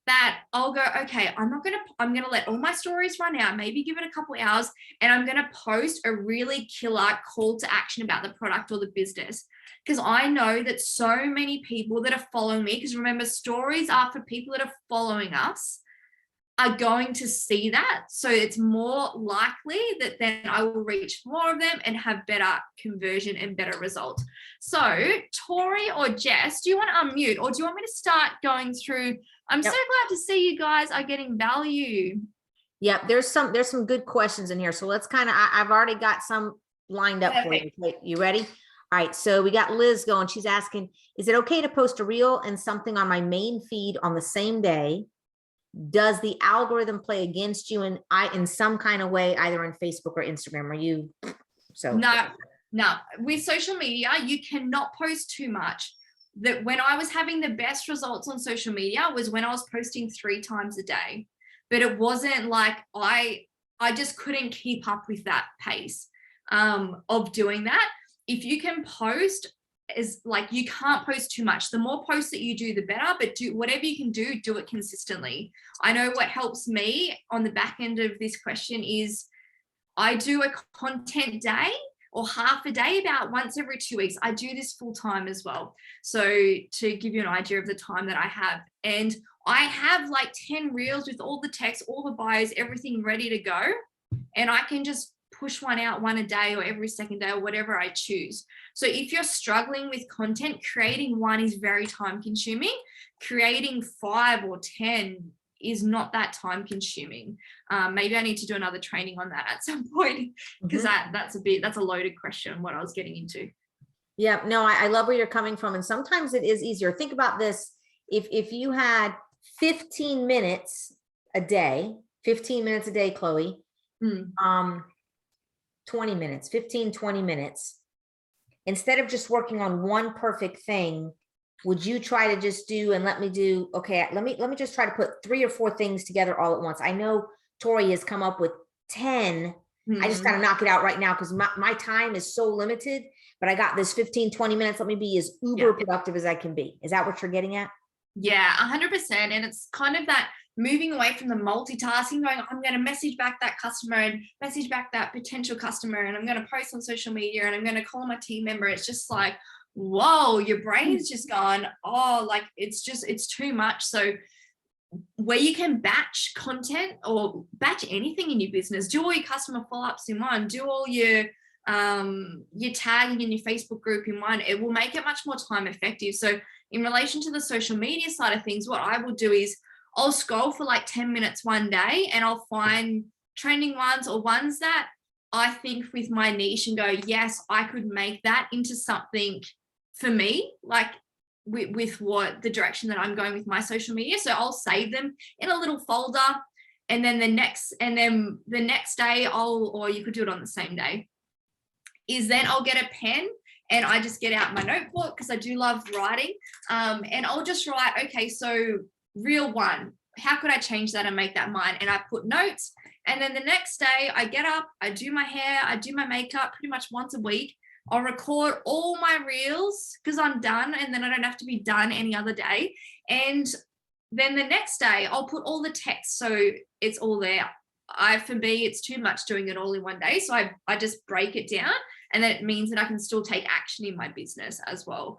that I'll go, okay, I'm going to let all my stories run out, maybe give it a couple hours, and I'm going to post a really killer call to action about the product or the business. Because I know that so many people that are following me, because remember, stories are for people that are following us, are going to see that. So it's more likely that then I will reach more of them and have better conversion and better results. So Tori or Jess, do you want to unmute, or do you want me to start going through? I'm so glad to see you guys are getting value. Yeah, there's some good questions in here. So let's kind of, I've already got some lined up for you. Wait, you ready? All right, so we got Liz going. She's asking, is it okay to post a reel and something on my main feed on the same day? Does the algorithm play against you in some kind of way, either on Facebook or Instagram? Are you so? No. With social media, you cannot post too much. That when I was having the best results on social media was when I was posting 3 times a day. But it wasn't like I just couldn't keep up with that pace of doing that. If you can post, is like, you can't post too much. The more posts that you do, the better, but do whatever you can do it consistently. I know what helps me on the back end of this question is I do a content day or half a day about once every 2 weeks. I do this full time as well. So to give you an idea of the time that I have, and I have like 10 reels with all the text, all the bios, everything ready to go. And I can just push one out, one a day or every second day or whatever I choose. So if you're struggling with content, creating one is very time consuming. Creating 5 or 10 is not that time consuming. Maybe I need to do another training on that at some point, because that's a loaded question, what I was getting into. Yeah, no, I love where you're coming from. And sometimes it is easier. Think about this. If you had 15 minutes a day, Chloe, 20 minutes, 15, 20 minutes, instead of just working on one perfect thing, would you try to just do, and let me just try to put 3 or 4 things together all at once. I know Tori has come up with 10. I just got to knock it out right now because my time is so limited, but I got this 15, 20 minutes. Let me be as uber productive as I can be. Is that what you're getting at? Yeah, 100%. And it's kind of that moving away from the multitasking, going, I'm going to message back that customer and message back that potential customer, and I'm going to post on social media, and I'm going to call my team member. It's just like, whoa, your brain's just gone, oh, like it's too much. So where you can batch content or batch anything in your business, do all your customer follow-ups in one, do all your tagging in your Facebook group in one, it will make it much more time effective. So in relation to the social media side of things, what I will do is I'll scroll for like 10 minutes one day and I'll find trending ones or ones that I think with my niche and go, yes, I could make that into something for me, like with what the direction that I'm going with my social media. So I'll save them in a little folder, and then the next day or you could do it on the same day, is then I'll get a pen and I just get out my notebook because I do love writing. And I'll just write, okay, so reel 1, how could I change that and make that mine? And I put notes. And then the next day I get up, I do my hair, I do my makeup pretty much once a week. I'll record all my reels because I'm done, and then I don't have to be done any other day. And then the next day I'll put all the text so it's all there. For me, it's too much doing it all in one day. So I just break it down, and then it means that I can still take action in my business as well.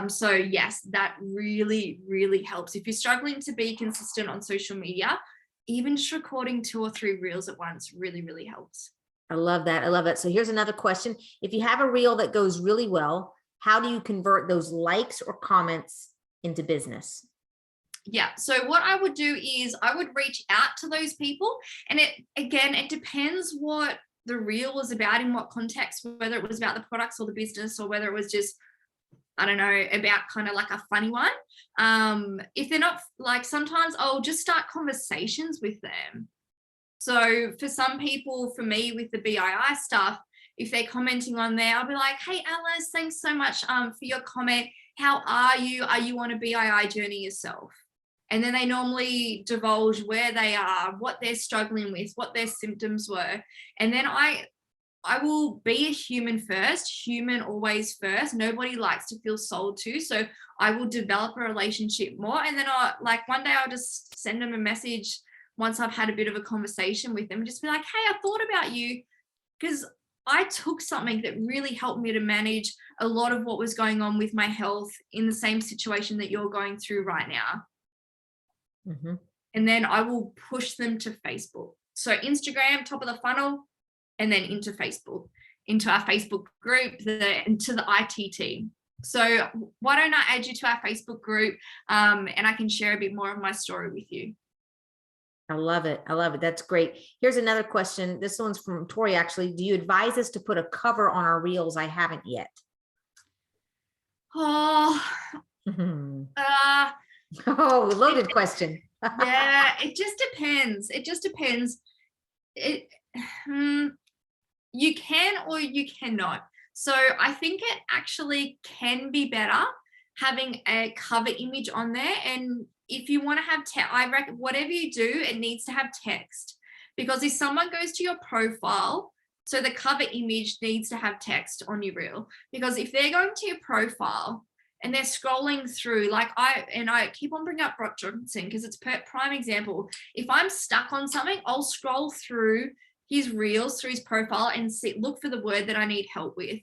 So yes, that really, really helps. If you're struggling to be consistent on social media, even just recording 2 or 3 reels at once really, really helps. I love that. I love it. So here's another question. If you have a reel that goes really well, how do you convert those likes or comments into business? Yeah. So what I would do is I would reach out to those people. And it depends what the reel was about, in what context, whether it was about the products or the business, or whether it was just, I don't know, about kind of like a funny one. If they're not, like, sometimes I'll just start conversations with them. So for some people, for me with the BII stuff, if they're commenting on there, I'll be like, hey, Alice, thanks so much for your comment. How are you? Are you on a BII journey yourself? And then they normally divulge where they are, what they're struggling with, what their symptoms were. And then I will be a human first, human always first. Nobody likes to feel sold to. So I will develop a relationship more. And then one day I'll just send them a message once I've had a bit of a conversation with them, and just be like, hey, I thought about you because I took something that really helped me to manage a lot of what was going on with my health in the same situation that you're going through right now. Mm-hmm. And then I will push them to Facebook. So Instagram, top of the funnel, and then into Facebook, into our Facebook group, into the IT team. So why don't I add you to our Facebook group, and I can share a bit more of my story with you. I love it. I love it. That's great. Here's another question. This one's from Tori, actually. Do you advise us to put a cover on our reels? I haven't yet. Oh, oh, loaded question. Yeah, it just depends. You can or you cannot. So I think it actually can be better having a cover image on there. And if you want to have I reckon whatever you do, it needs to have text, because if someone goes to your profile, so the cover image needs to have text on your reel, because if they're going to your profile and they're scrolling through, like I keep on bringing up Brock Johnson because it's prime example. If I'm stuck on something, I'll scroll through his reels, through his profile, and look for the word that I need help with.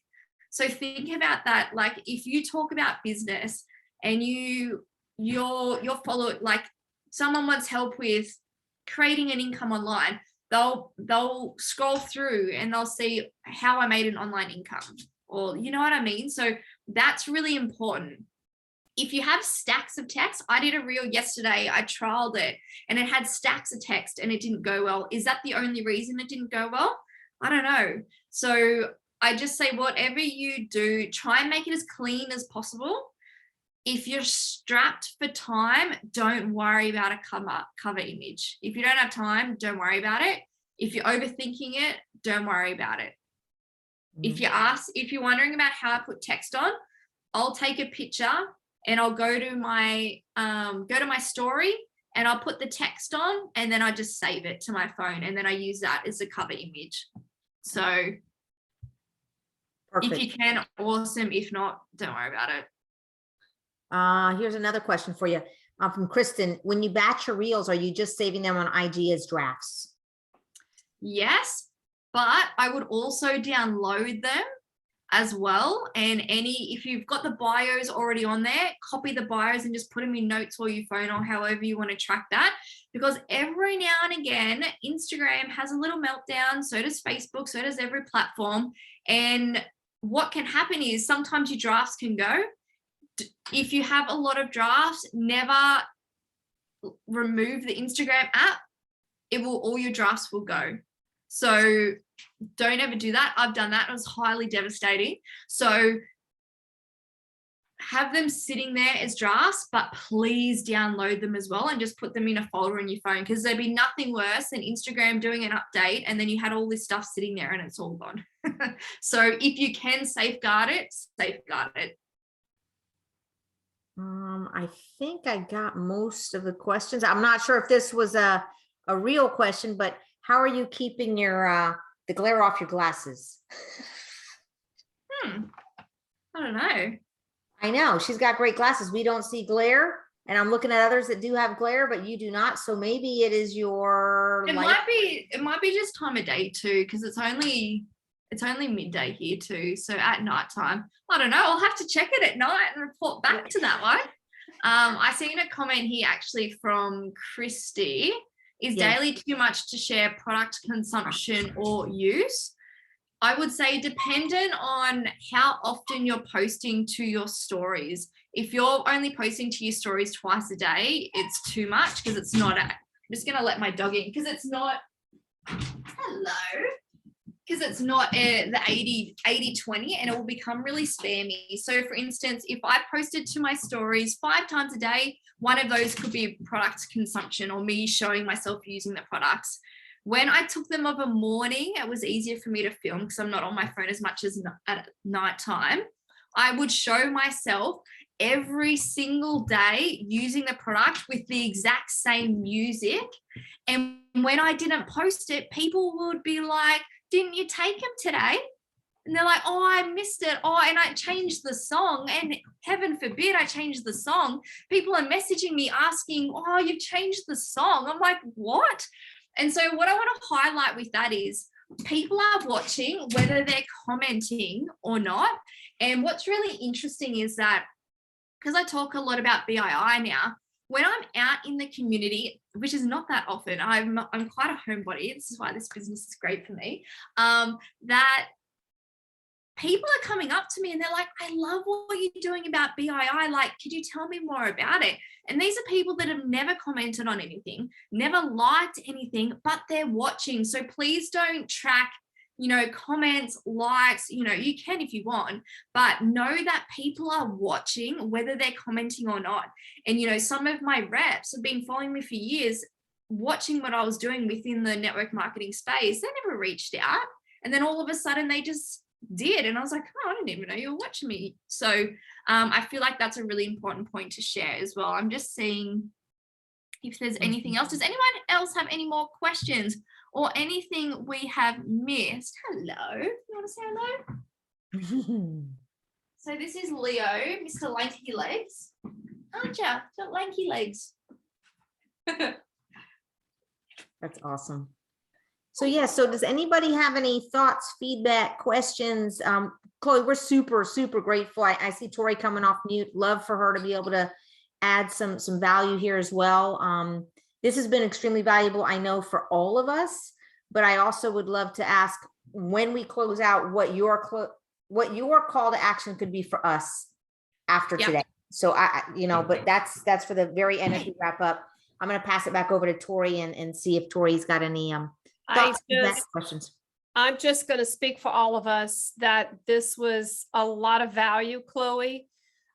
So think about that. Like if you talk about business and your follower, like someone wants help with creating an income online, they'll scroll through and they'll see how I made an online income, or you know what I mean? So that's really important. If you have stacks of text, I did a reel yesterday, I trialed it and it had stacks of text and it didn't go well. Is that the only reason it didn't go well? I don't know. So I just say, whatever you do, try and make it as clean as possible. If you're strapped for time, don't worry about a cover image. If you don't have time, don't worry about it. If you're overthinking it, don't worry about it. Mm-hmm. If you're wondering about how I put text on, I'll take a picture and I'll go to my story and I'll put the text on, and then I just save it to my phone, and then I use that as a cover image. So Perfect. If you can, awesome. If not, don't worry about it. Here's another question for you from Kristen. When you batch your reels, are you just saving them on IG as drafts? Yes, but I would also download them as well. And if you've got the bios already on there, copy the bios and just put them in notes or your phone or however you want to track that. Because every now and again, Instagram has a little meltdown. So does Facebook. So does every platform. And what can happen is sometimes your drafts can go. If you have a lot of drafts, never remove the Instagram app. All your drafts will go. So don't ever do that. I've done that. It was highly devastating. So have them sitting there as drafts, but please download them as well and just put them in a folder on your phone, because there'd be nothing worse than Instagram doing an update and then you had all this stuff sitting there and it's all gone. So if you can safeguard it, safeguard it. I think I got most of the questions. I'm not sure if this was a real question, but how are you keeping your the glare off your glasses? I don't know. I know she's got great glasses. We don't see glare, and I'm looking at others that do have glare, but you do not. So maybe it is your It light. might be just time of day too, because it's only midday here too. So at nighttime, I don't know. I'll have to check it at night and report back to that one. I seen a comment here actually from Christy. Is Yes. daily too much to share product consumption or use? I would say dependent on how often you're posting to your stories. If you're only posting to your stories twice a day, it's too much, because it's not. I'm just going to let my dog in, because it's not. Hello. Because it's not the 80-20, and it will become really spammy. So for instance, if I posted to my stories 5 times a day, one of those could be product consumption or me showing myself using the products. When I took them of a morning, it was easier for me to film because I'm not on my phone as much as at nighttime. I would show myself every single day using the product with the exact same music. And when I didn't post it, people would be like, didn't you take them today? And they're like, oh, I missed it. Oh, and I changed the song. And heaven forbid I changed the song. People are messaging me asking, oh, you've changed the song. I'm like, what? And so what I want to highlight with that is people are watching whether they're commenting or not. And what's really interesting is that, because I talk a lot about BII now, when I'm out in the community, which is not that often, I'm quite a homebody. This is why this business is great for me. That people are coming up to me and they're like, I love what you're doing about BII. Like, could you tell me more about it? And these are people that have never commented on anything, never liked anything, but they're watching. So please don't track, comments, likes, you can if you want, but know that people are watching whether they're commenting or not. And, some of my reps have been following me for years, watching what I was doing within the network marketing space. They never reached out. And then all of a sudden they just did. And I was like, oh, I didn't even know you were watching me. So I feel like that's a really important point to share as well. I'm just seeing if there's anything else. Does anyone else have any more questions or anything we have missed? Hello. You want to say hello? So this is Leo, Mr. Lanky Legs. Aren't you? Got lanky legs. That's awesome. So yeah, so does anybody have any thoughts, feedback, questions? Chloe, we're super, super grateful. I see Tori coming off mute. Love for her to be able to add some value here as well. This has been extremely valuable, I know, for all of us, but I also would love to ask, when we close out, what your call to action could be for us after today. So but that's for the very end as we wrap up. I'm going to pass it back over to Tori and see if Tori's got any questions. I'm just going to speak for all of us that this was a lot of value, Chloe.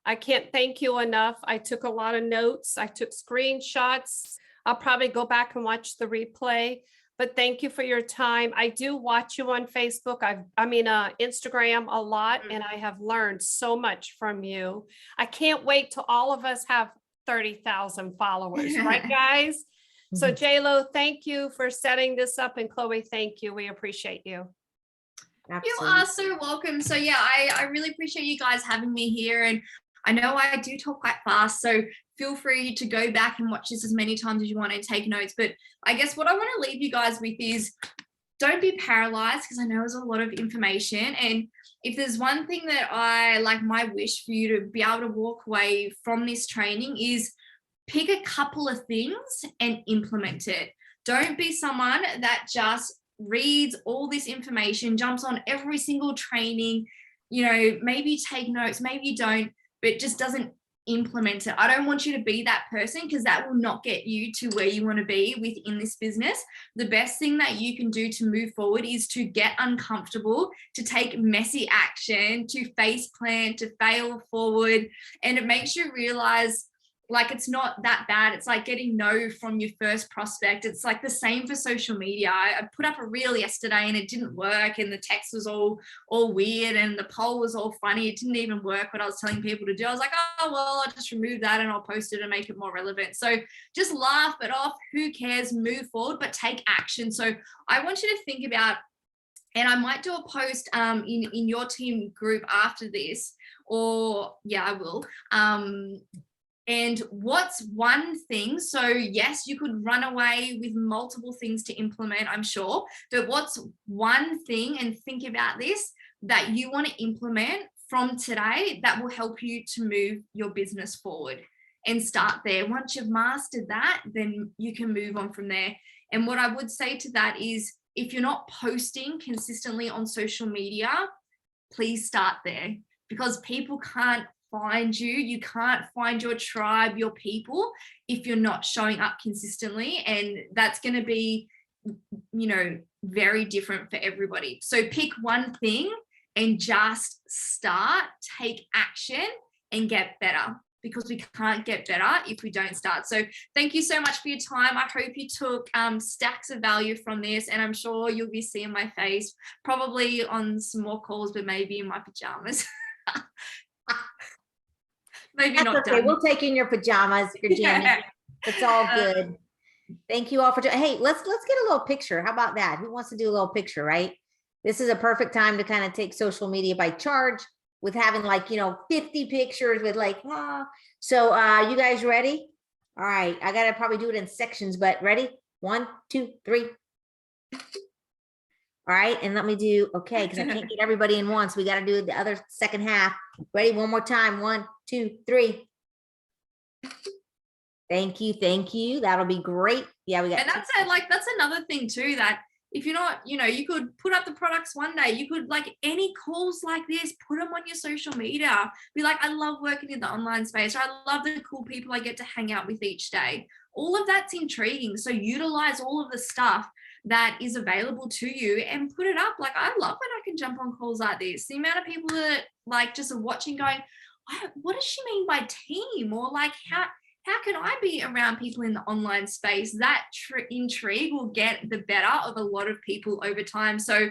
I can't thank you enough. I took a lot of notes. I took screenshots. I'll probably go back and watch the replay, but thank you for your time. I do watch you on Facebook. Instagram a lot, and I have learned so much from you. I can't wait till all of us have 30,000 followers, right, guys? So J-Lo, thank you for setting this up, and Chloe, thank you. We appreciate you. Absolutely. You are so welcome. So yeah, I really appreciate you guys having me here, and I know I do talk quite fast, so feel free to go back and watch this as many times as you want and take notes. But I guess what I want to leave you guys with is, don't be paralyzed, because I know there's a lot of information. And if there's one thing that my wish for you to be able to walk away from this training is, pick a couple of things and implement it. Don't be someone that just reads all this information, jumps on every single training, maybe take notes, maybe you don't, but just doesn't implement it. I don't want you to be that person, because that will not get you to where you want to be within this business. The best thing that you can do to move forward is to get uncomfortable, to take messy action, to face plant, to fail forward. And it makes you realize, like, it's not that bad. It's like getting no from your first prospect. It's like the same for social media. I put up a reel yesterday and it didn't work, and the text was all weird, and the poll was all funny. It didn't even work what I was telling people to do. I was like, oh, well, I'll just remove that and I'll post it and make it more relevant. So just laugh it off. Who cares? Move forward, but take action. So I want you to think about, and I might do a post in your team group after this, or yeah, I will. And what's one thing? So yes, you could run away with multiple things to implement, I'm sure, but what's one thing, and think about this, that you want to implement from today that will help you to move your business forward, and start there. Once you've mastered that, then you can move on from there. And what I would say to that is, if you're not posting consistently on social media, please start there, because people can't find you. You can't find your tribe, your people, if you're not showing up consistently. And that's going to be, you know, very different for everybody. So pick one thing and just start, take action, and get better, because we can't get better if we don't start. So thank you so much for your time. I hope you took stacks of value from this, and I'm sure you'll be seeing my face probably on some more calls, but maybe in my pajamas. Maybe That's not okay. done. We'll take in your pajamas, your jammies. Yeah. It's all good. Thank you all for, hey, let's get a little picture. How about that? Who wants to do a little picture, right? This is a perfect time to kind of take social media by charge with having, like, you know, 50 pictures with like, so you guys ready? All right. I got to probably do it in sections, but ready? 1, 2, 3. All right. And let me do, okay, because I can't get everybody in once. We got to do the other second half. Ready? One more time. 1, 2, 3. Thank you. Thank you. That'll be great. Yeah, we got. And that's it. Like, that's another thing too, that if you're not, you know, you could put up the products one day, you could, like, any calls like this, put them on your social media. Be like, I love working in the online space, or I love the cool people I get to hang out with each day. All of that's intriguing. So utilize all of the stuff that is available to you and put it up. Like, I love when I can jump on calls like this. The amount of people that, like, just are watching going, what does she mean by team? Or like, how can I be around people in the online space? That intrigue will get the better of a lot of people over time. So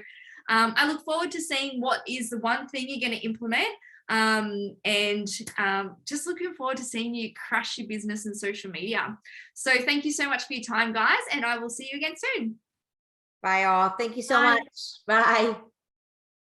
I look forward to seeing what is the one thing you're going to implement, and just looking forward to seeing you crush your business and social media. So thank you so much for your time, guys, and I will see you again soon. Bye all. Thank you so Bye. much. Bye.